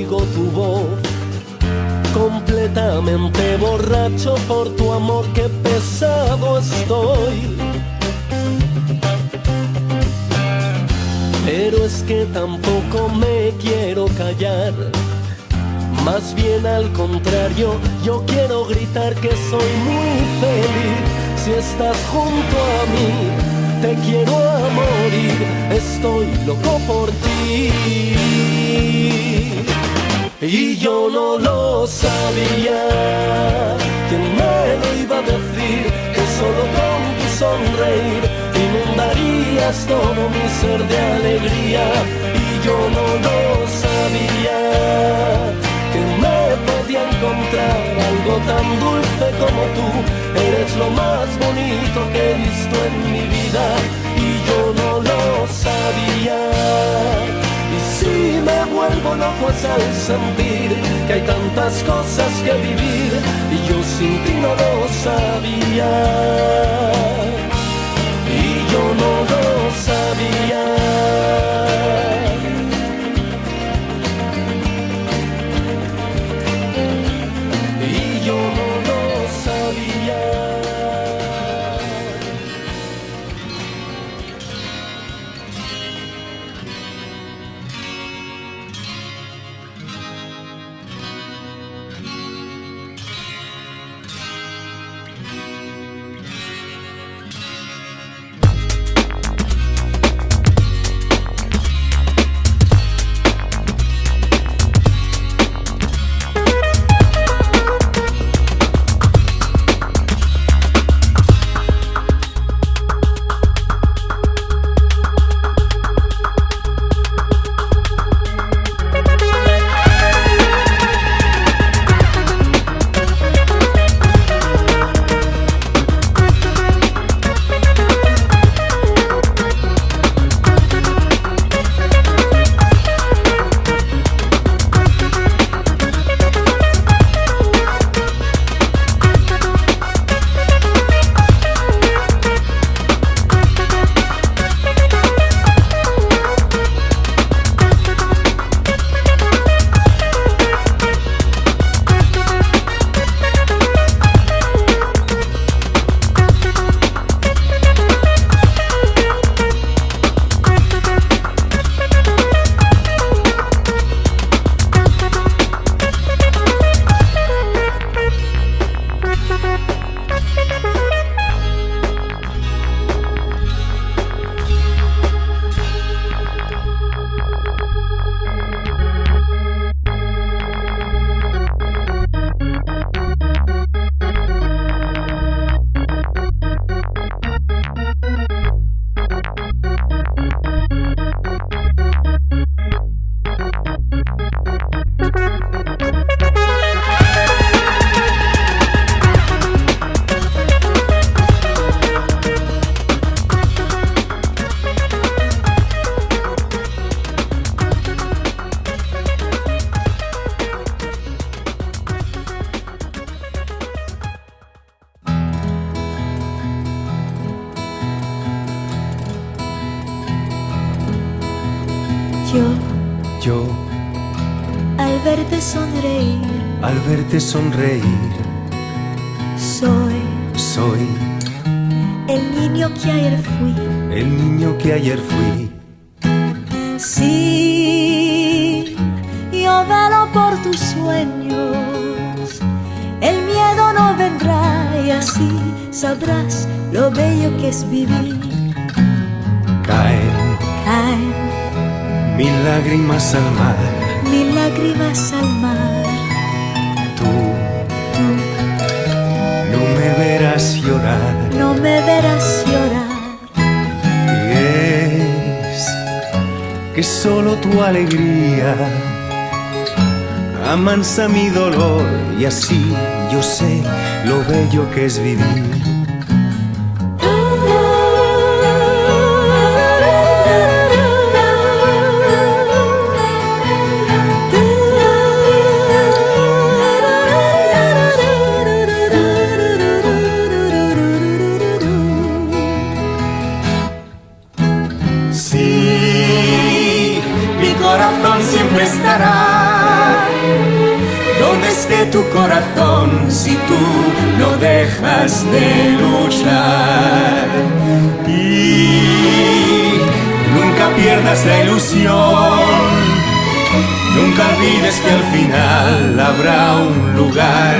oigo tu voz, completamente borracho por tu amor, qué pesado estoy. Pero es que tampoco me quiero callar, más bien al contrario, yo quiero gritar que soy muy feliz. Si estás junto a mí, te quiero a morir, estoy loco por ti. Y yo no lo sabía, ¿quién me lo iba a decir? Que solo con tu sonreír inundarías todo mi ser de alegría. Y yo no lo sabía, que me podía encontrar algo tan dulce como tú. Eres lo más bonito que he visto en mi vida y yo no lo sabía. Y si me vuelvo loco es al sentir que hay tantas cosas que vivir y yo sin ti no lo sabía. Y yo no lo sabía. Y yo no lo sabía. Yo, al verte sonreír, soy el niño que ayer fui. el niño que ayer fui. Sí, yo velo por tus sueños, el miedo no vendrá y así sabrás lo bello que es vivir. Caen Caen mil lágrimas al mar. mil lágrimas al mar. Tú no me verás llorar. No me verás llorar. Y es que solo tu alegría amansa mi dolor y así yo sé lo bello que es vivir. Sí, mi corazón siempre estará de tu corazón si tú no dejas de luchar. Y nunca pierdas la ilusión, nunca olvides que al final habrá un lugar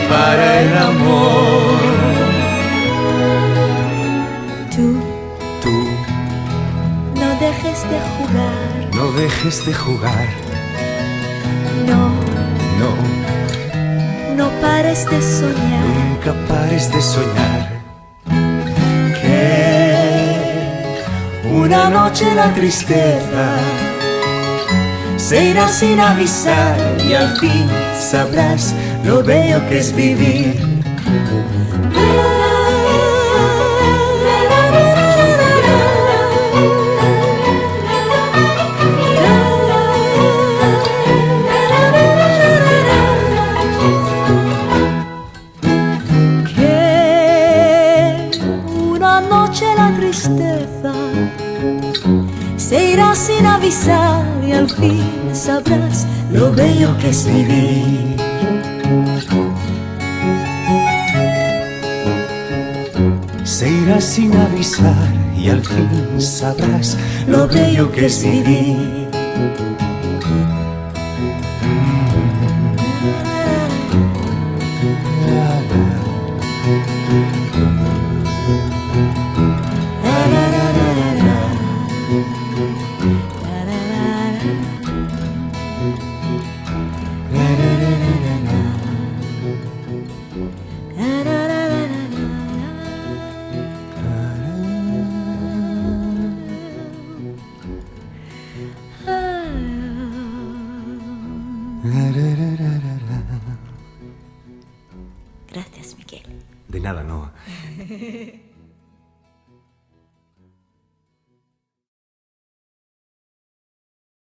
para el amor. Tú no dejes de jugar, no dejes de jugar, no no, no pares de soñar. nunca pares de soñar. Que una noche la tristeza se irá sin avisar y al fin sabrás lo bello que es vivir. La tristeza se irá sin avisar y al fin sabrás lo bello que es vivir. Se irá sin avisar y al fin sabrás lo bello que es vivir. Gracias, Miguel. De nada, no.